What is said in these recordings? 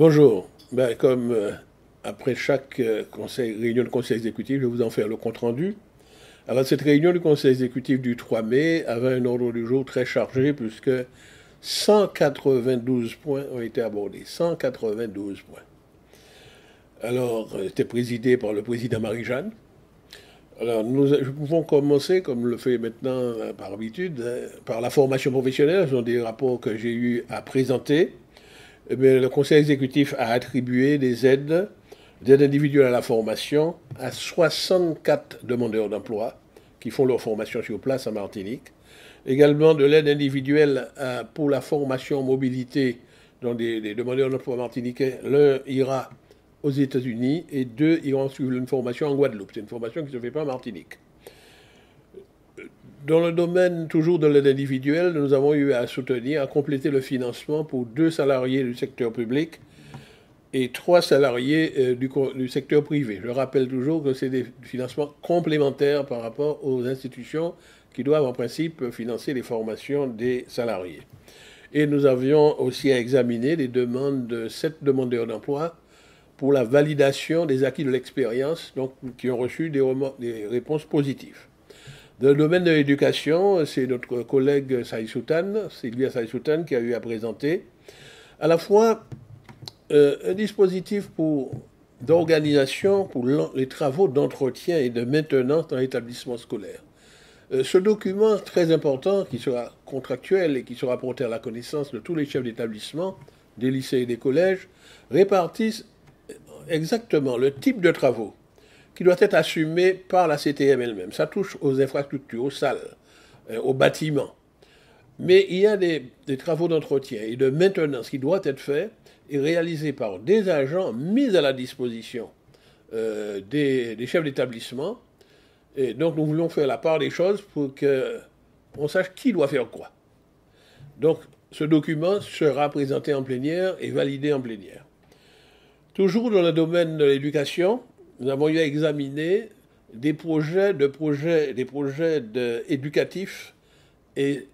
Bonjour. Comme après chaque réunion de conseil exécutif, je vais vous en faire le compte-rendu. Alors, cette réunion du conseil exécutif du 3 mai avait un ordre du jour très chargé puisque 192 points ont été abordés. 192 points. Alors, c'était présidé par le président Marie-Jeanne. Alors, nous pouvons commencer, comme le fait maintenant par habitude, par la formation professionnelle. Ce sont des rapports que j'ai eu à présenter. Eh bien, le conseil exécutif a attribué des aides individuelles à la formation à 64 demandeurs d'emploi qui font leur formation sur place en Martinique. Également de l'aide individuelle pour la formation en mobilité dont des demandeurs d'emploi martiniquais. L'un ira aux États-Unis et deux iront suivre une formation en Guadeloupe. C'est une formation qui ne se fait pas en Martinique. Dans le domaine toujours de l'aide individuelle, nous avons eu à soutenir, à compléter le financement pour 2 salariés du secteur public et 3 salariés du secteur privé. Je rappelle toujours que c'est des financements complémentaires par rapport aux institutions qui doivent en principe financer les formations des salariés. Et nous avions aussi à examiner les demandes de 7 demandeurs d'emploi pour la validation des acquis de l'expérience, donc qui ont reçu des réponses positives. Dans le domaine de l'éducation, c'est notre collègue Sylvia Saï-Soutan, qui a eu à présenter à la fois un dispositif d'organisation pour les travaux d'entretien et de maintenance dans l'établissement scolaire. Ce document très important, qui sera contractuel et qui sera porté à la connaissance de tous les chefs d'établissement, des lycées et des collèges, répartisse exactement le type de travaux qui doit être assumé par la CTM elle-même. Ça touche aux infrastructures, aux salles, aux bâtiments. Mais il y a des travaux d'entretien et de maintenance qui doivent être faits et réalisés par des agents mis à la disposition des chefs d'établissement. Et donc nous voulons faire la part des choses pour qu'on sache qui doit faire quoi. Donc ce document sera présenté en plénière et validé en plénière. Toujours dans le domaine de l'éducation, nous avons eu à examiner des projets éducatifs et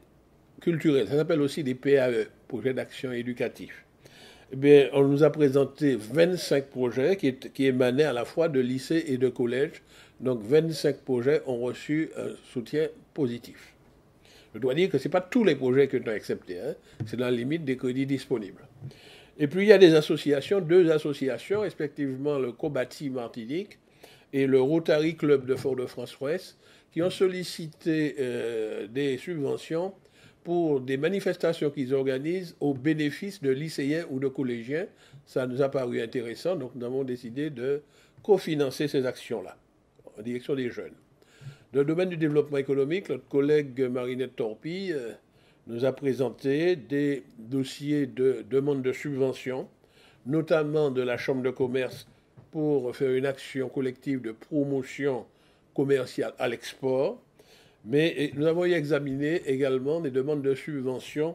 culturels. Ça s'appelle aussi des PAE, projets d'action éducatifs. Eh bien, on nous a présenté 25 projets qui émanaient à la fois de lycées et de collèges. Donc 25 projets ont reçu un soutien positif. Je dois dire que ce n'est pas tous les projets qui ont été acceptés. C'est dans la limite des crédits disponibles. Et puis il y a des associations, 2 associations, respectivement le Cobati Martinique et le Rotary Club de Fort-de-France-Ouest, qui ont sollicité des subventions pour des manifestations qu'ils organisent au bénéfice de lycéens ou de collégiens. Ça nous a paru intéressant, donc nous avons décidé de cofinancer ces actions-là, en direction des jeunes. Dans le domaine du développement économique, notre collègue Marinette Torpille nous a présenté des dossiers de demande de subvention, notamment de la Chambre de commerce pour faire une action collective de promotion commerciale à l'export. Mais nous avons examiné également des demandes de subvention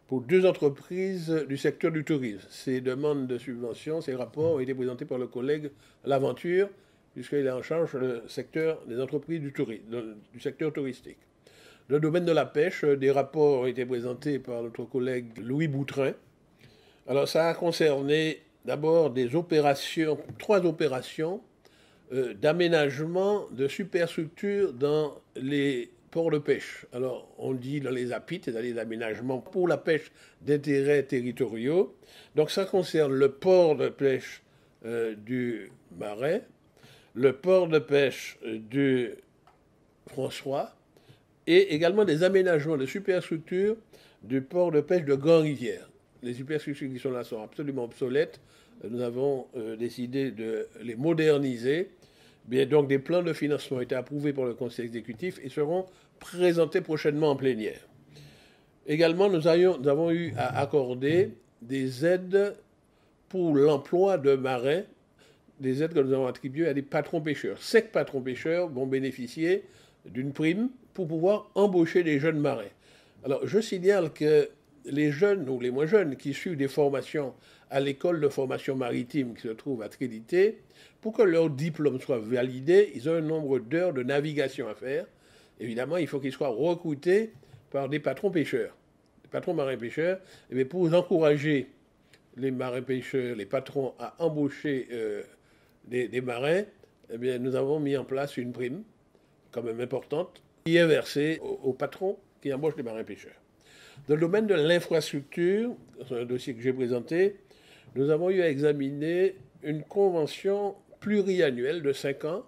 pour 2 entreprises du secteur du tourisme. Ces demandes de subvention, ces rapports ont été présentés par le collègue L'Aventure, puisqu'il est en charge du secteur des entreprises du secteur touristique. Dans le domaine de la pêche, des rapports ont été présentés par notre collègue Louis Boutrin. Alors ça a concerné d'abord 3 opérations d'aménagement de superstructures dans les ports de pêche. Alors on dit dans les APIT, c'est-à-dire les aménagements pour la pêche d'intérêts territoriaux. Donc ça concerne le port de pêche du Marais, le port de pêche du François, et également des aménagements de superstructures du port de pêche de Grand-Rivière. Les superstructures qui sont là sont absolument obsolètes. Nous avons décidé de les moderniser. Bien, donc des plans de financement ont été approuvés par le conseil exécutif et seront présentés prochainement en plénière. Également, nous avons eu à accorder des aides pour l'emploi de marins, des aides que nous avons attribuées à des patrons pêcheurs. 5 patrons pêcheurs vont bénéficier d'une prime pour pouvoir embaucher des jeunes marins. Alors, je signale que les jeunes ou les moins jeunes qui suivent des formations à l'école de formation maritime qui se trouve accréditée, pour que leur diplôme soit validé, ils ont un nombre d'heures de navigation à faire. Évidemment, il faut qu'ils soient recrutés par des patrons pêcheurs, des patrons marins pêcheurs, et pour encourager les marins-pêcheurs, les patrons à embaucher des marins, eh bien, nous avons mis en place une prime, quand même importante, qui est versée aux patrons qui embauchent les marins-pêcheurs. Dans le domaine de l'infrastructure, c'est un dossier que j'ai présenté, nous avons eu à examiner une convention pluriannuelle de 5 ans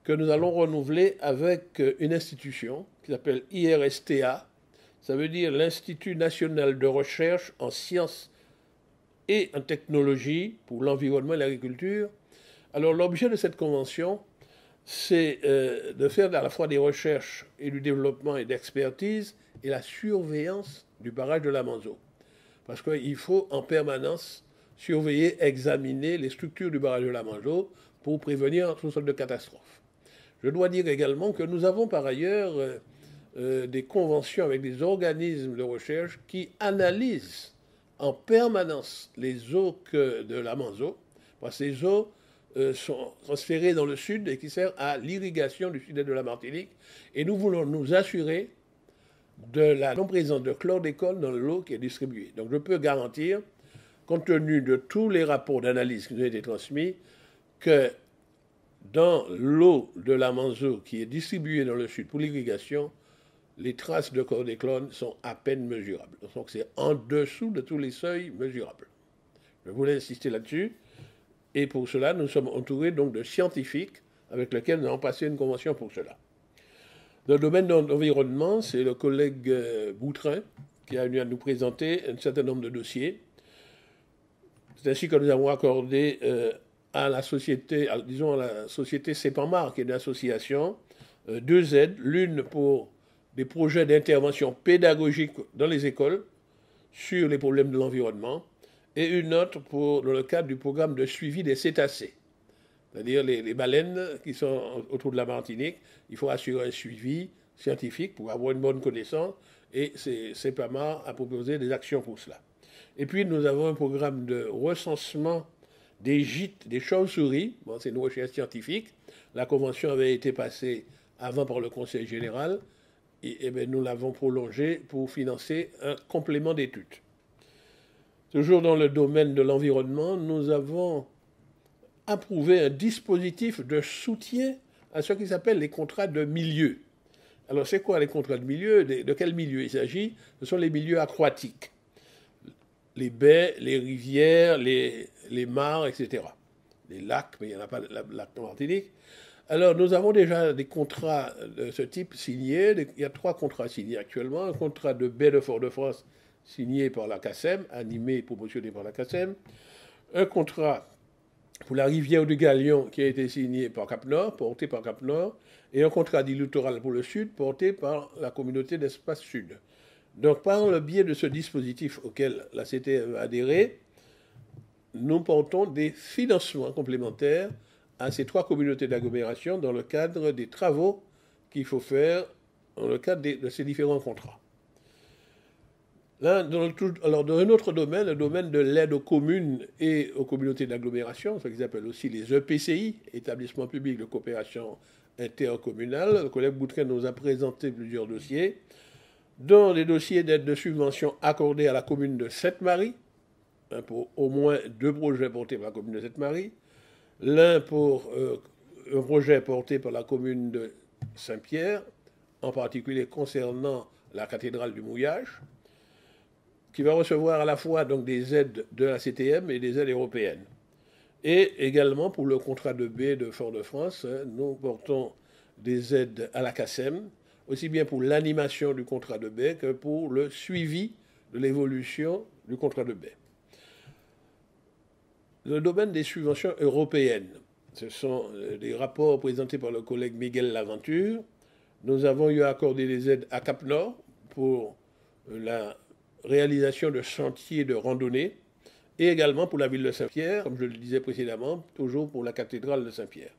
que nous allons renouveler avec une institution qui s'appelle IRSTA. Ça veut dire l'Institut national de recherche en sciences et en technologie pour l'environnement et l'agriculture. Alors l'objet de cette convention, c'est de faire à la fois des recherches et du développement et d'expertise et la surveillance du barrage de la Manzo. Parce qu'il faut en permanence surveiller, examiner les structures du barrage de la Manzo pour prévenir toutes sortes de catastrophes. Je dois dire également que nous avons par ailleurs des conventions avec des organismes de recherche qui analysent en permanence les eaux de la Manzo. Parce que ces eaux sont transférées dans le sud et qui servent à l'irrigation du sud-est de la Martinique. Et nous voulons nous assurer de la non-présence de chlordécone dans l'eau qui est distribuée. Donc je peux garantir, compte tenu de tous les rapports d'analyse qui nous ont été transmis, que dans l'eau de la Manzo qui est distribuée dans le sud pour l'irrigation, les traces de chlordécone sont à peine mesurables. Donc c'est en dessous de tous les seuils mesurables. Je voulais insister là-dessus. Et pour cela, nous sommes entourés donc de scientifiques avec lesquels nous avons passé une convention pour cela. Dans le domaine de l'environnement, c'est le collègue Boutrin qui a venu à nous présenter un certain nombre de dossiers. C'est ainsi que nous avons accordé à la société, disons à la société Sepanmar, qui est une association, 2 aides. L'une pour des projets d'intervention pédagogique dans les écoles sur les problèmes de l'environnement, et une autre dans le cadre du programme de suivi des cétacés. C'est-à-dire les baleines qui sont autour de la Martinique, il faut assurer un suivi scientifique pour avoir une bonne connaissance, et CEPAMAR a proposé des actions pour cela. Et puis nous avons un programme de recensement des gîtes, des chauves-souris. Bon, c'est une recherche scientifique. La convention avait été passée avant par le Conseil général, et bien, nous l'avons prolongée pour financer un complément d'études. Toujours dans le domaine de l'environnement, nous avons approuvé un dispositif de soutien à ce qui s'appelle les contrats de milieu. Alors, c'est quoi les contrats de milieu? De quel milieu il s'agit? Ce sont les milieux aquatiques. Les baies, les rivières, les mares, etc. Les lacs, mais il n'y en a pas de lac en Martinique. Alors, nous avons déjà des contrats de ce type signés. Il y a 3 contrats signés actuellement. Un contrat de baie de Fort-de-France signé par la CACEM, animé et promotionné par la CACEM. Un contrat pour la rivière du Galion qui a été signé par Cap-Nord, porté par Cap-Nord, et un contrat dit littoral pour le Sud, porté par la communauté d'espace Sud. Donc, par le biais de ce dispositif auquel la CTM a adhéré, nous portons des financements complémentaires à ces 3 communautés d'agglomération dans le cadre des travaux qu'il faut faire dans le cadre de ces différents contrats. Là, alors, dans un autre domaine, le domaine de l'aide aux communes et aux communautés d'agglomération, ce qu'ils appellent aussi les EPCI, établissements publics de coopération intercommunale, le collègue Boutrin nous a présenté plusieurs dossiers, dont des dossiers d'aide de subvention accordés à la commune de Sainte-Marie, pour au moins 2 projets portés par la commune de Sainte-Marie, l'un pour un projet porté par la commune de Saint-Pierre, en particulier concernant la cathédrale du Mouillage, qui va recevoir à la fois donc des aides de la CTM et des aides européennes. Et également pour le contrat de baie de Fort-de-France, nous portons des aides à la CACEM, aussi bien pour l'animation du contrat de baie que pour le suivi de l'évolution du contrat de baie. Le domaine des subventions européennes, ce sont des rapports présentés par le collègue Miguel Laventure. Nous avons eu à accorder des aides à Cap-Nord pour la réalisation de chantiers de randonnée, et également pour la ville de Saint-Pierre, comme je le disais précédemment, toujours pour la cathédrale de Saint-Pierre.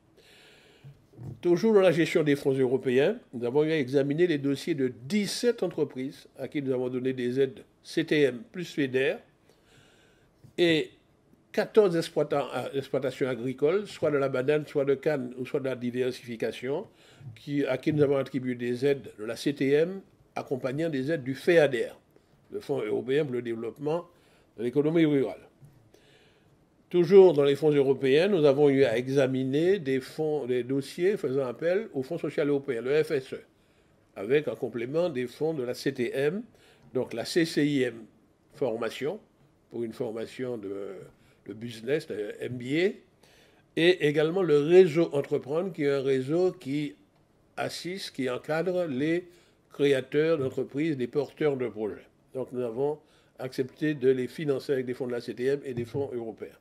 Toujours dans la gestion des fonds européens, nous avons eu à examiner les dossiers de 17 entreprises à qui nous avons donné des aides CTM plus FEDER, et 14 exploitations agricoles, soit de la banane, soit de canne, ou soit de la diversification, à qui nous avons attribué des aides de la CTM, accompagnant des aides du FEADER, le Fonds européen pour le développement de l'économie rurale. Toujours dans les fonds européens, nous avons eu à examiner des dossiers faisant appel au Fonds social européen, le FSE, avec en complément des fonds de la CTM, donc la CCIM formation, pour une formation de business, de MBA, et également le réseau Entreprendre, qui est un réseau qui assiste, qui encadre les créateurs d'entreprises, les porteurs de projets. Donc nous avons accepté de les financer avec des fonds de la CTM et des fonds européens.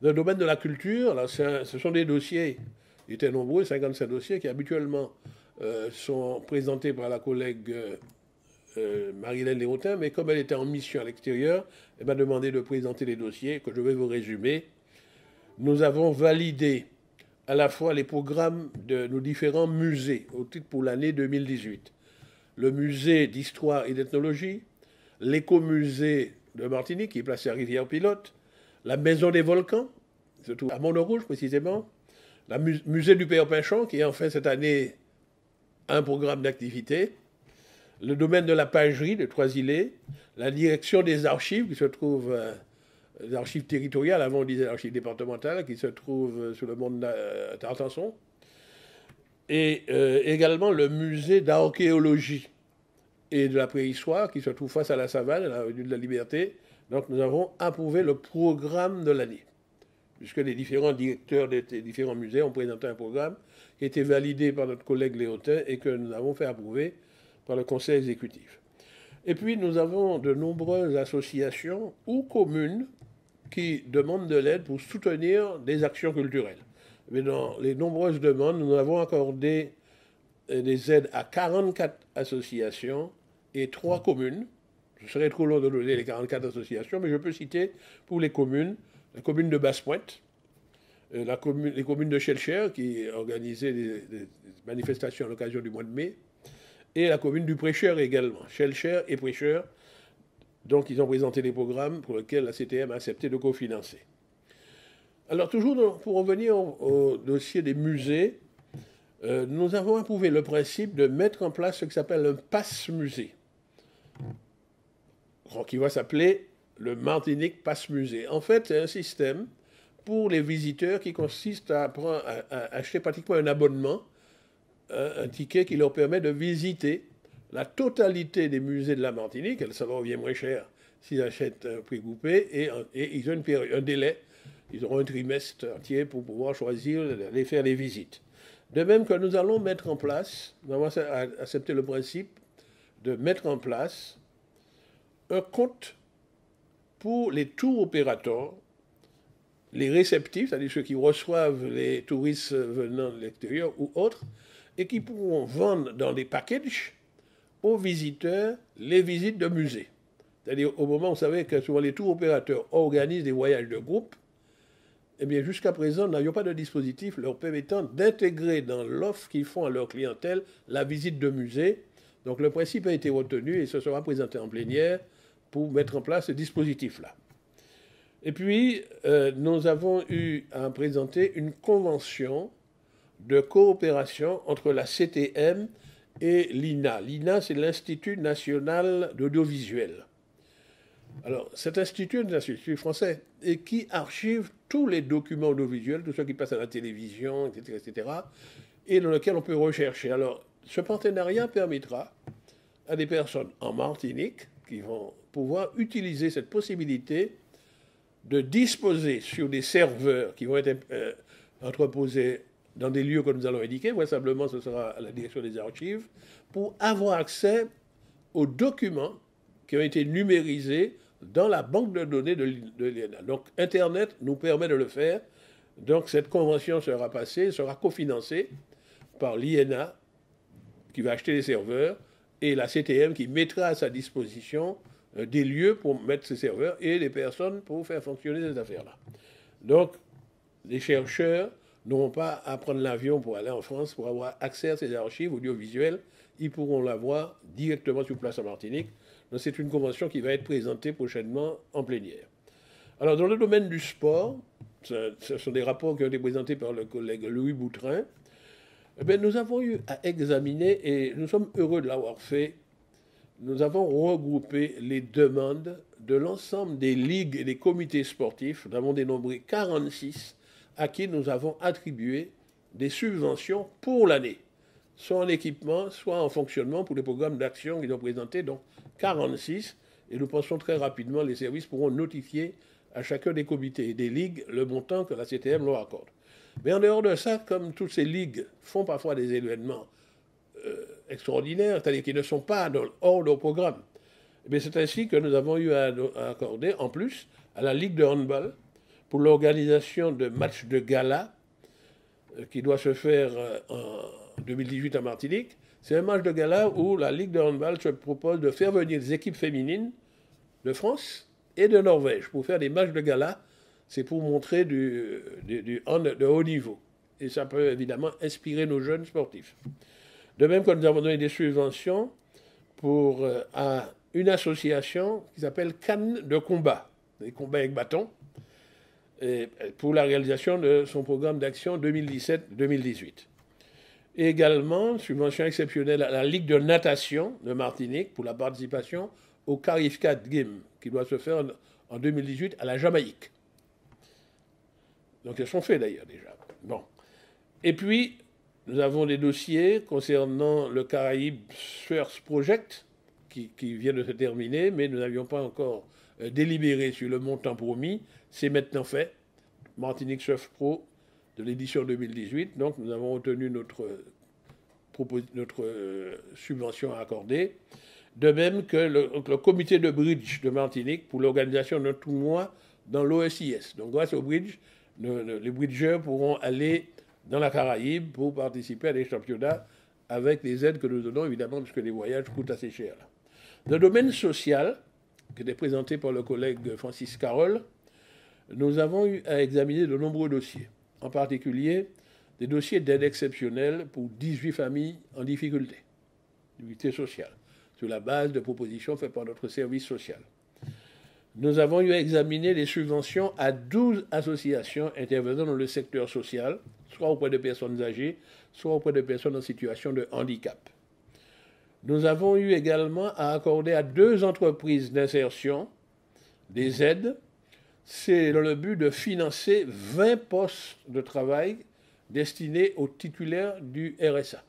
Dans le domaine de la culture, là, ce sont des dossiers, ils étaient nombreux, 55 dossiers, qui habituellement sont présentés par la collègue Marie-Hélène Léotin, mais comme elle était en mission à l'extérieur, elle m'a demandé de présenter les dossiers que je vais vous résumer. Nous avons validé à la fois les programmes de nos différents musées au titre pour l'année 2018. Le musée d'histoire et d'ethnologie, l'écomusée de Martinique, qui est placé à Rivière-Pilote, la maison des volcans, surtout à Mont-de-Rouge précisément, le musée du Père Pinchon, qui est en fait cette année un programme d'activité, le domaine de la pagerie de Trois-Îlets, la direction des archives, qui se trouve, les archives territoriales, avant on disait archives départementales, qui se trouvent sur le monde d'Artenson, et également le musée d'archéologie et de la préhistoire, qui se trouve face à la Savane, à la rue de la Liberté. Donc nous avons approuvé le programme de l'année, puisque les différents directeurs des différents musées ont présenté un programme qui a été validé par notre collègue Léotin et que nous avons fait approuver par le conseil exécutif. Et puis nous avons de nombreuses associations ou communes qui demandent de l'aide pour soutenir des actions culturelles. Mais dans les nombreuses demandes, nous avons accordé des aides à 44 associations et 3 communes. Ce serait trop long de donner les 44 associations, mais je peux citer pour les communes, la commune de Basse-Pointe, les communes de Schellcher, qui organisaient des manifestations à l'occasion du mois de mai, et la commune du Prêcheur également, Schellcher et Prêcheur. Donc ils ont présenté des programmes pour lesquels la CTM a accepté de cofinancer. Alors toujours pour revenir au dossier des musées, nous avons approuvé le principe de mettre en place ce qui s'appelle un passe-musée, qui va s'appeler le Martinique Passe-Musée. En fait, c'est un système pour les visiteurs qui consiste à acheter pratiquement un abonnement, un ticket qui leur permet de visiter la totalité des musées de la Martinique. Ça leur revient moins cher s'ils achètent un prix groupé, et ils ont un délai, ils auront un trimestre entier pour pouvoir choisir d'aller faire les visites. De même que nous allons mettre en place, nous avons accepté le principe de mettre en place un compte pour les tours opérateurs, les réceptifs, c'est-à-dire ceux qui reçoivent les touristes venant de l'extérieur ou autres, et qui pourront vendre dans des packages aux visiteurs les visites de musées. C'est-à-dire au moment où vous savez que souvent les tours opérateurs organisent des voyages de groupe, eh bien jusqu'à présent, nous n'avions pas de dispositif leur permettant d'intégrer dans l'offre qu'ils font à leur clientèle la visite de musée. Donc le principe a été retenu et ce sera présenté en plénière pour mettre en place ce dispositif-là. Et puis, nous avons eu à présenter une convention de coopération entre la CTM et l'INA. L'INA, c'est l'Institut national d'audiovisuel. Alors, cet institut est un institut français et qui archive tous les documents audiovisuels, tout ce qui passe à la télévision, etc., etc., et dans lequel on peut rechercher. Alors, ce partenariat permettra à des personnes en Martinique qui vont pouvoir utiliser cette possibilité de disposer sur des serveurs qui vont être entreposés dans des lieux que nous allons indiquer, vraisemblablement ce sera à la direction des archives, pour avoir accès aux documents qui ont été numérisés dans la banque de données de l'INA. Donc Internet nous permet de le faire. Donc cette convention sera passée, sera cofinancée par l'INA qui va acheter les serveurs et la CTM qui mettra à sa disposition des lieux pour mettre ces serveurs et des personnes pour faire fonctionner ces affaires-là. Donc les chercheurs n'auront pas à prendre l'avion pour aller en France pour avoir accès à ces archives audiovisuelles. Ils pourront l'avoir directement sur place en Martinique. Donc c'est une convention qui va être présentée prochainement en plénière. Alors dans le domaine du sport, ce sont des rapports qui ont été présentés par le collègue Louis Boutrin. Eh bien, nous avons eu à examiner, et nous sommes heureux de l'avoir fait, nous avons regroupé les demandes de l'ensemble des ligues et des comités sportifs. Nous avons dénombré 46 à qui nous avons attribué des subventions pour l'année, soit en équipement, soit en fonctionnement pour les programmes d'action qu'ils ont présentés, donc 46. Et nous pensons très rapidement, les services pourront notifier à chacun des comités et des ligues le montant que la CTM leur accorde. Mais en dehors de ça, comme toutes ces ligues font parfois des événements extraordinaires, c'est-à-dire qui ne sont pas hors de programme, c'est ainsi que nous avons eu à accorder, en plus, à la Ligue de handball, pour l'organisation de matchs de gala qui doit se faire en 2018 à Martinique. C'est un match de gala où la Ligue de handball se propose de faire venir des équipes féminines de France et de Norvège pour faire des matchs de gala. C'est pour montrer du hand de haut niveau. Et ça peut évidemment inspirer nos jeunes sportifs. De même que nous avons donné des subventions pour une association qui s'appelle Cannes de combat, des combats avec bâton, pour la réalisation de son programme d'action 2017-2018. Et également, subvention exceptionnelle à la Ligue de natation de Martinique pour la participation au Carifcat Games, qui doit se faire en 2018 à la Jamaïque. Donc elles sont faites d'ailleurs déjà. Bon. Et puis, nous avons des dossiers concernant le Caraïbes First Project, qui vient de se terminer, mais nous n'avions pas encore délibéré sur le montant promis. C'est maintenant fait. Martinique Surf Pro de l'édition 2018. Donc nous avons obtenu notre subvention à accorder. De même que le comité de bridge de Martinique pour l'organisation d'un tournoi dans l'OSIS. Donc grâce au bridge, les bridgeurs pourront aller dans la Caraïbe pour participer à des championnats avec les aides que nous donnons, évidemment, parce que les voyages coûtent assez cher. Dans le domaine social, qui était présenté par le collègue Francis Carole, nous avons eu à examiner de nombreux dossiers, en particulier des dossiers d'aide exceptionnelle pour 18 familles en difficulté sociale, sur la base de propositions faites par notre service social. Nous avons eu à examiner les subventions à 12 associations intervenant dans le secteur social, soit auprès de personnes âgées, soit auprès de personnes en situation de handicap. Nous avons eu également à accorder à 2 entreprises d'insertion des aides. C'est dans le but de financer 20 postes de travail destinés aux titulaires du RSA.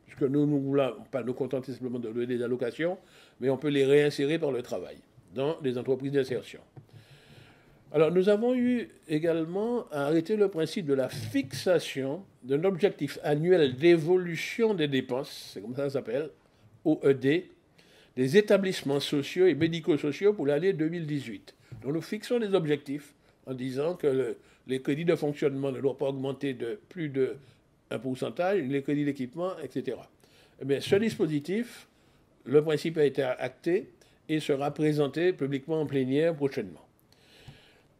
Puisque nous ne voulons pas nous contenter simplement de donner des allocations, mais on peut les réinsérer par le travail dans des entreprises d'insertion. Alors nous avons eu également à arrêter le principe de la fixation d'un objectif annuel d'évolution des dépenses, c'est comme ça que ça s'appelle, OED, des établissements sociaux et médico-sociaux pour l'année 2018. Donc nous fixons des objectifs en disant que les crédits de fonctionnement ne doivent pas augmenter de plus de un pourcentage, les crédits d'équipement, etc. Mais ce dispositif, le principe a été acté et sera présenté publiquement en plénière prochainement.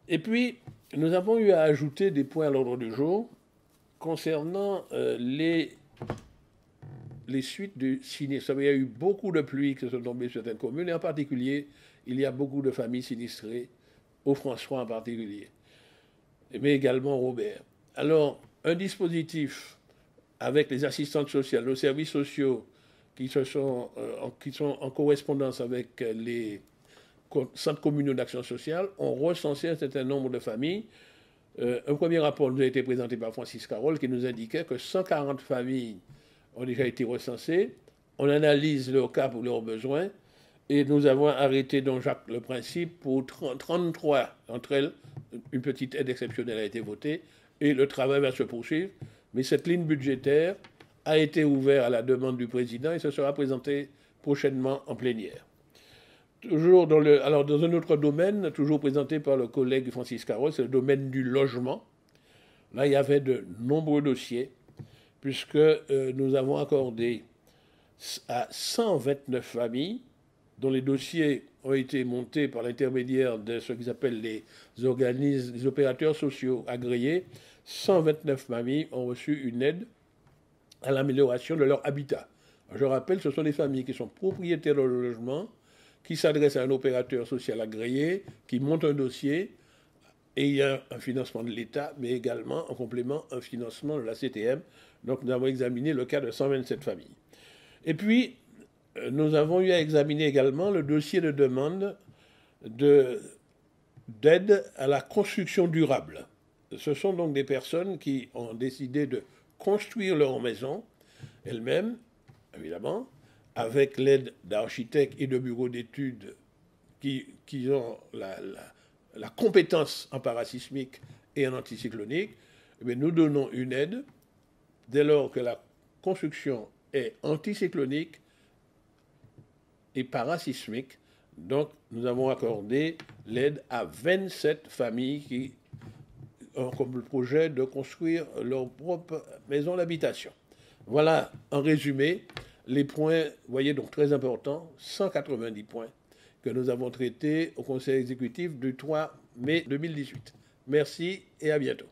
Et puis, nous avons eu à ajouter des points à l'ordre du jour concernant les suites du sinistre. Il y a eu beaucoup de pluies qui se sont tombées sur certaines communes, et en particulier, il y a beaucoup de familles sinistrées, au François en particulier, mais également au Robert. Alors, un dispositif avec les assistantes sociales, nos services sociaux qui sont en correspondance avec les centres communaux d'action sociale, ont recensé un certain nombre de familles. Un premier rapport nous a été présenté par Francis Carole qui nous indiquait que 140 familles ont déjà été recensées. On analyse leurs cas pour leurs besoins et nous avons arrêté donc le principe pour 33 d'entre elles. Une petite aide exceptionnelle a été votée et le travail va se poursuivre. Mais cette ligne budgétaire a été ouverte à la demande du président et ce sera présenté prochainement en plénière. Toujours dans un autre domaine, toujours présenté par le collègue Francis Carole, c'est le domaine du logement. Là, il y avait de nombreux dossiers, puisque nous avons accordé à 129 familles, dont les dossiers ont été montés par l'intermédiaire de ce qu'ils appellent les organismes, les opérateurs sociaux agréés. 129 familles ont reçu une aide à l'amélioration de leur habitat. Je rappelle, ce sont des familles qui sont propriétaires de leur logement, qui s'adresse à un opérateur social agréé, qui monte un dossier, et il y a un financement de l'État, mais également, en complément, un financement de la CTM. Donc nous avons examiné le cas de 127 familles. Et puis, nous avons eu à examiner également le dossier de demande d'aide à la construction durable. Ce sont donc des personnes qui ont décidé de construire leur maison elles-mêmes, évidemment, avec l'aide d'architectes et de bureaux d'études qui ont la compétence en parasismique et en anticyclonique. Eh nous donnons une aide dès lors que la construction est anticyclonique et parasismique. Donc, nous avons accordé l'aide à 27 familles qui ont comme projet de construire leur propre maison d'habitation. Voilà, en résumé, les points, vous voyez, donc très importants, 190 points que nous avons traités au Conseil exécutif du 3 mai 2018. Merci et à bientôt.